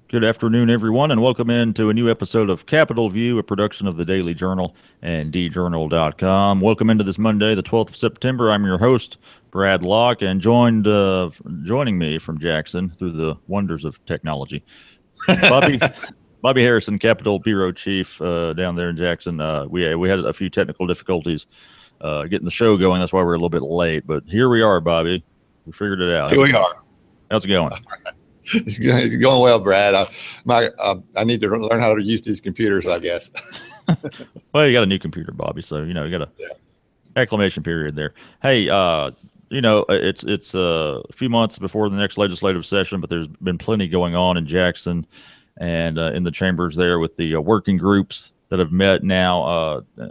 Good afternoon, everyone, and welcome into a new episode of Capital View, a production of the Daily Journal and djournal.com. Welcome into this Monday, the 12th of September. I'm your host, Brad Locke, and joining me from Jackson through the wonders of technology, Bobby Bobby Harrison, Capitol Bureau Chief down there in Jackson. We had a few technical difficulties getting the show going. That's why we're a little bit late, but here we are, Bobby. We figured it out. Here we are. How's it going? It's going well, Brad. I need to learn how to use these computers, I guess. Well, you got a new computer, Bobby, so you got a acclamation period there. Hey, it's a few months before the next legislative session, but there's been plenty going on in Jackson and in the chambers there with the working groups that have met now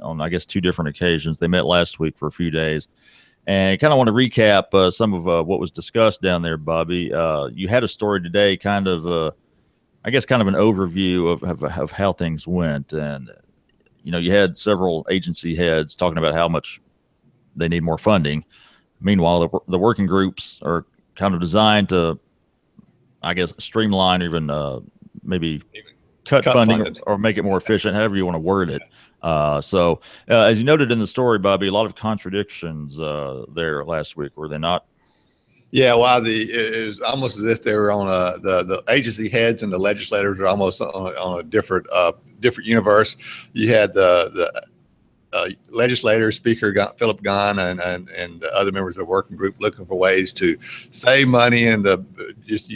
on, I guess, two different occasions. They met last week for a few days. And kind of want to recap some of what was discussed down there, Bobby. You had a story today, I guess, kind of an overview of how things went. And, you had several agency heads talking about how much they need more funding. Meanwhile, the working groups are kind of designed to, I guess, streamline or even maybe cut funding or make it more efficient, however you want to word it. As you noted in the story, Bobby, a lot of contradictions there last week, were they not? Yeah, well, it was almost as if they were on the agency heads and the legislators are almost on a different universe. You had the legislator, Speaker Philip Gunn, and the other members of the working group looking for ways to save money, and just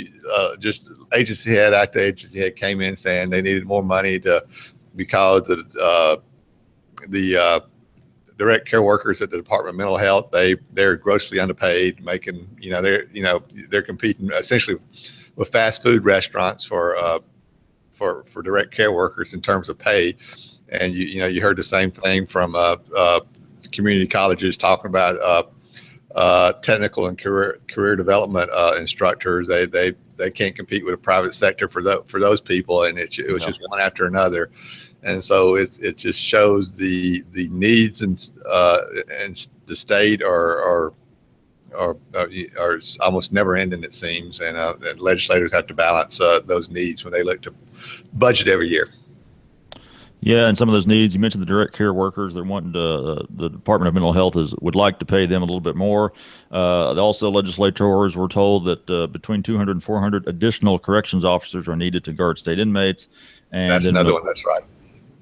agency head after agency head came in saying they needed more money because the direct care workers at the Department of Mental Health, they're grossly underpaid, making they're competing essentially with fast food restaurants for direct care workers in terms of pay. And you heard the same thing from community colleges talking about technical and career development instructors. They can't compete with the private sector for those people, and it was just one after another. And so it just shows the needs and the state are almost never ending, it seems, and legislators have to balance those needs when they look to budget every year. Yeah, and some of those needs, you mentioned the direct care workers. They're wanting to, the Department of Mental Health would like to pay them a little bit more. Also, legislators were told that between 200 and 400 additional corrections officers are needed to guard state inmates. And that's another one. That's right.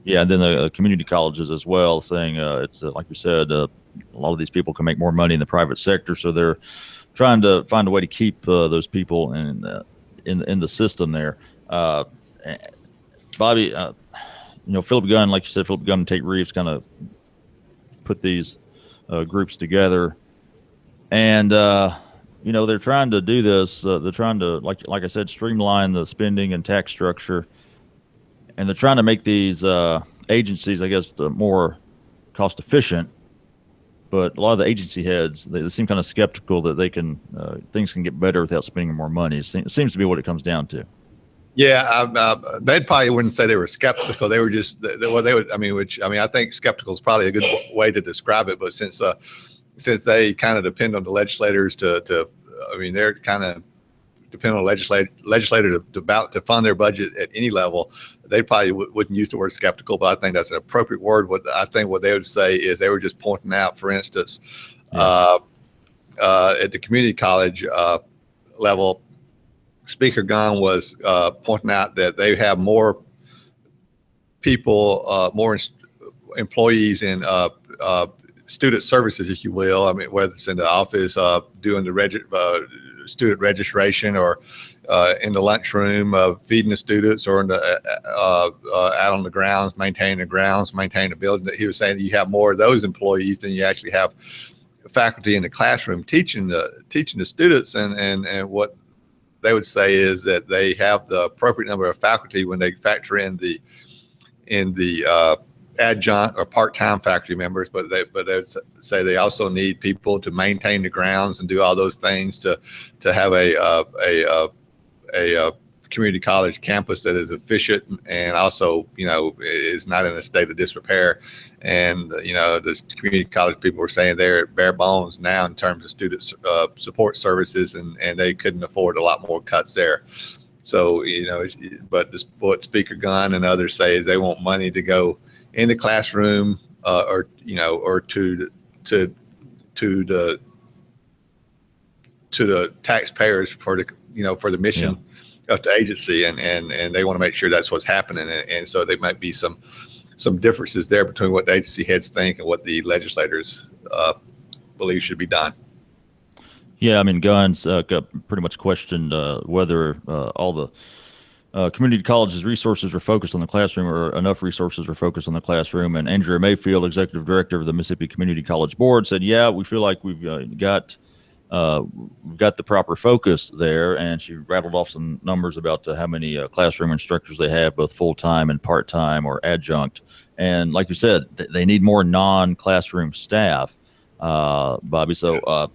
Yeah, and then the community colleges as well, saying it's like you said, a lot of these people can make more money in the private sector, so they're trying to find a way to keep those people in the system there. Bobby, Philip Gunn, like you said, Philip Gunn and Tate Reeves kind of put these groups together, and they're trying to do this. They're trying to, like I said, streamline the spending and tax structure. And they're trying to make these agencies, I guess, more cost efficient. But a lot of the agency heads, they seem kind of skeptical that things can get better without spending more money. It seems to be what it comes down to. Yeah, they probably wouldn't say they were skeptical. They were just, I think skeptical is probably a good way to describe it. But since they kind of depend on the legislators they're kind of depend on legislator to fund their budget at any level. They probably wouldn't use the word skeptical, but I think that's an appropriate word. What they would say is they were just pointing out, for instance, at the community college level, Speaker Gunn was pointing out that they have more people, more employees in student services, if you will. I mean, whether it's in the office doing the student registration, or in the lunchroom feeding the students, or out on the grounds, maintaining the building. He was saying that you have more of those employees than you actually have faculty in the classroom teaching the students. And what they would say is that they have the appropriate number of faculty when they factor in the adjunct or part-time faculty members, but they would say they also need people to maintain the grounds and do all those things to have a community college campus that is efficient and also is not in a state of disrepair. And the community college people were saying they're at bare bones now in terms of student support services, and they couldn't afford a lot more cuts there. So, but what Speaker Gunn and others say is they want money to go in the classroom, or to the taxpayers for the mission of the agency, and they want to make sure that's what's happening. And so there might be some differences there between what the agency heads think and what the legislators believe should be done. Yeah, I mean, Gunn's pretty much questioned whether all the community colleges resources were focused on the classroom, or enough resources were focused on the classroom. And Andrea Mayfield, executive director of the Mississippi Community College Board, said, "Yeah, we feel like we've got the proper focus there." And she rattled off some numbers about how many classroom instructors they have, both full-time and part-time or adjunct. And like you said, they need more non-classroom staff, Bobby. So.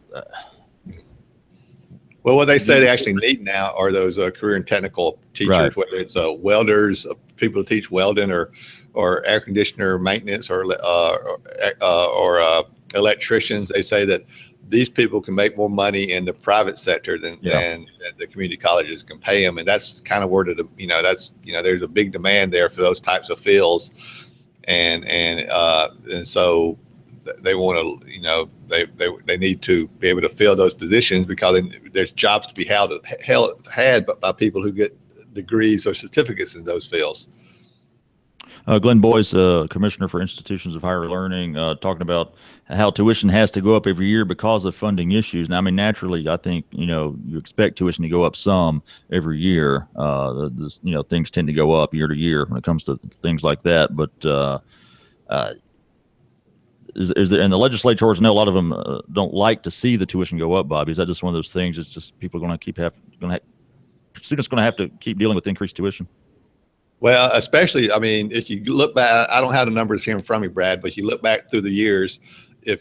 Well, what they say they actually need now are those career and technical teachers, right. Whether it's welders, people who teach welding, or air conditioner maintenance, or electricians. They say that these people can make more money in the private sector than the community colleges can pay them, and that's kind of where there's a big demand there for those types of fields, and so they want to, they need to be able to fill those positions, because there's jobs to be had by people who get degrees or certificates in those fields. Glenn Boyce, Commissioner for Institutions of Higher Learning, talking about how tuition has to go up every year because of funding issues. Now, I mean, naturally, I think, you expect tuition to go up some every year. Things tend to go up year to year when it comes to things like that. But is there, and the legislators, I know a lot of them don't like to see the tuition go up, Bobby. Is that just one of those things? It's just people are going to students going to have to keep dealing with increased tuition? Well, especially, I mean, if you look back, I don't have the numbers here in front of me, Brad, but if you look back through the years, in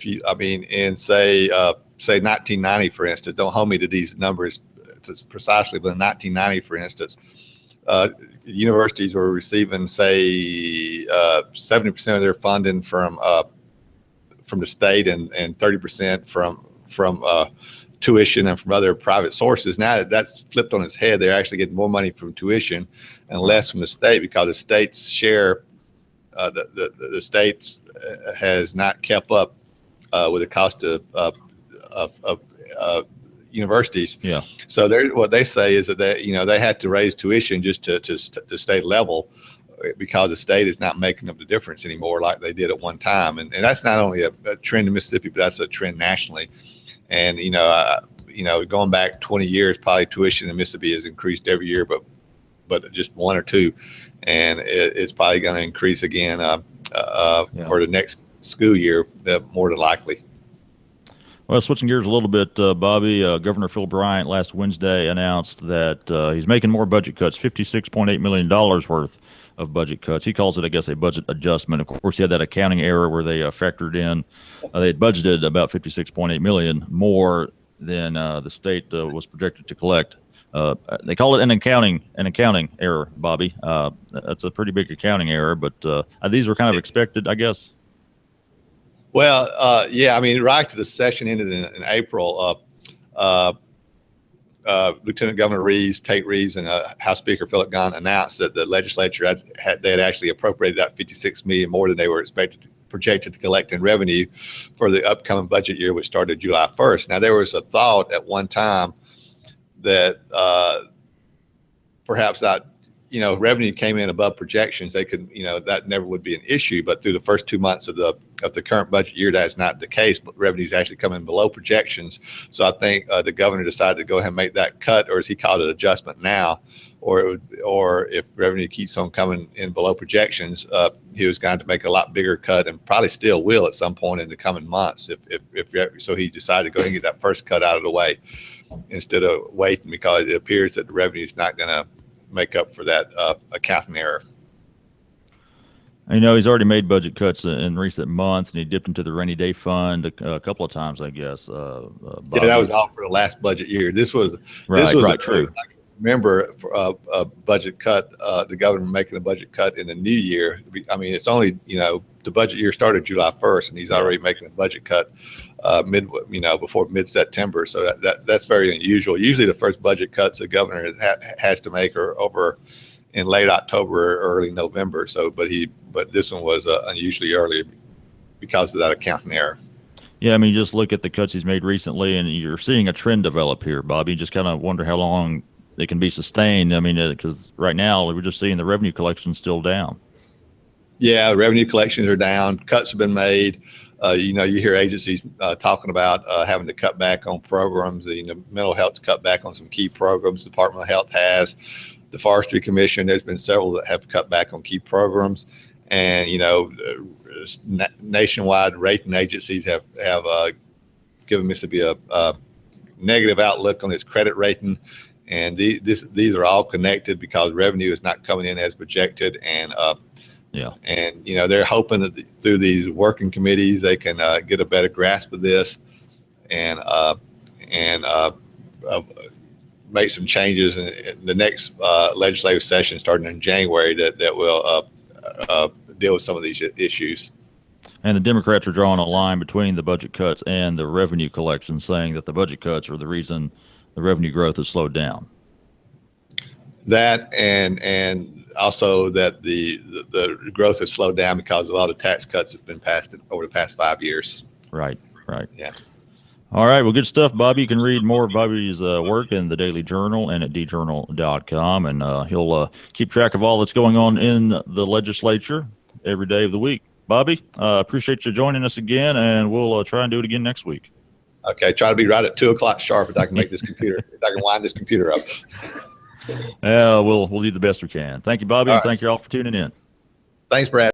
say 1990, for instance, don't hold me to these numbers precisely, but in 1990, for instance, universities were receiving, say, 70% of their funding from the state, and 30% from tuition and from other private sources. Now that's flipped on its head. They're actually getting more money from tuition and less from the state, because the state's share, the state has not kept up with the cost of universities. Yeah. So what they say is that they had to raise tuition just to state level, because the state is not making up the difference anymore like they did at one time. And that's not only a trend in Mississippi, but that's a trend nationally. And, going back 20 years, probably tuition in Mississippi has increased every year, but just one or two. And it's probably going to increase again for the next school year, more than likely. Well, switching gears a little bit, Bobby, Governor Phil Bryant last Wednesday announced that he's making more budget cuts, $56.8 million worth of budget cuts. He calls it, I guess, a budget adjustment. Of course, he had that accounting error where they factored in, they had budgeted about $56.8 million more than the state was projected to collect. They call it an accounting error, Bobby. That's a pretty big accounting error, but these were kind of expected, I guess. Well, yeah, I mean, right to the session ended in April. Lieutenant Governor Tate Reeves, and House Speaker Philip Gunn announced that the legislature had actually appropriated that $56 million more than they were projected to collect in revenue for the upcoming budget year, which started July 1st. Now, there was a thought at one time that perhaps that revenue came in above projections, they could, that never would be an issue. But through the first 2 months of the current budget year, that's not the case. But revenues actually come in below projections. So I think the governor decided to go ahead and make that cut, or as he called it, adjustment now. Or if revenue keeps on coming in below projections, he was going to make a lot bigger cut, and probably still will at some point in the coming months. So he decided to go ahead and get that first cut out of the way instead of waiting, because it appears that the revenue is not going to make up for that accounting error. He's already made budget cuts in recent months, and he dipped into the rainy day fund a couple of times, I guess. Yeah, that was all for the last budget year. This was true. remember for a budget cut, the governor making a budget cut in the new year. I mean, it's only, the budget year started July 1st, and he's already making a budget cut before mid-September. So that's very unusual. Usually the first budget cuts the governor has to make are over in late October or early November. So, but this one was unusually early because of that accounting error. Yeah, I mean, just look at the cuts he's made recently, and you're seeing a trend develop here, Bobby. Just kind of wonder how long it can be sustained. I mean, because right now we're just seeing the revenue collection still down. Yeah, revenue collections are down. Cuts have been made. You hear agencies talking about having to cut back on programs. Mental health's cut back on some key programs. The Department of Health has. The Forestry Commission, there's been several that have cut back on key programs. And, nationwide rating agencies have given Mississippi a negative outlook on its credit rating. And these are all connected because revenue is not coming in as projected. And they're hoping that through these working committees they can get a better grasp of this and make some changes in the next legislative session starting in January that will deal with some of these issues. And the Democrats are drawing a line between the budget cuts and the revenue collection, saying that the budget cuts are the reason the revenue growth has slowed down. That and also that the growth has slowed down because of all the tax cuts that have been passed over the past 5 years. Right. Yeah. All right. Well, good stuff, Bobby. You can read more of Bobby's work in the Daily Journal and at djournal.com. And he'll keep track of all that's going on in the legislature every day of the week. Bobby, appreciate you joining us again, and we'll try and do it again next week. Okay. Try to be right at 2:00 sharp if I can make this computer, if I can wind this computer up. We'll do the best we can. Thank you, Bobby, and thank you all for tuning in. Thanks, Brad.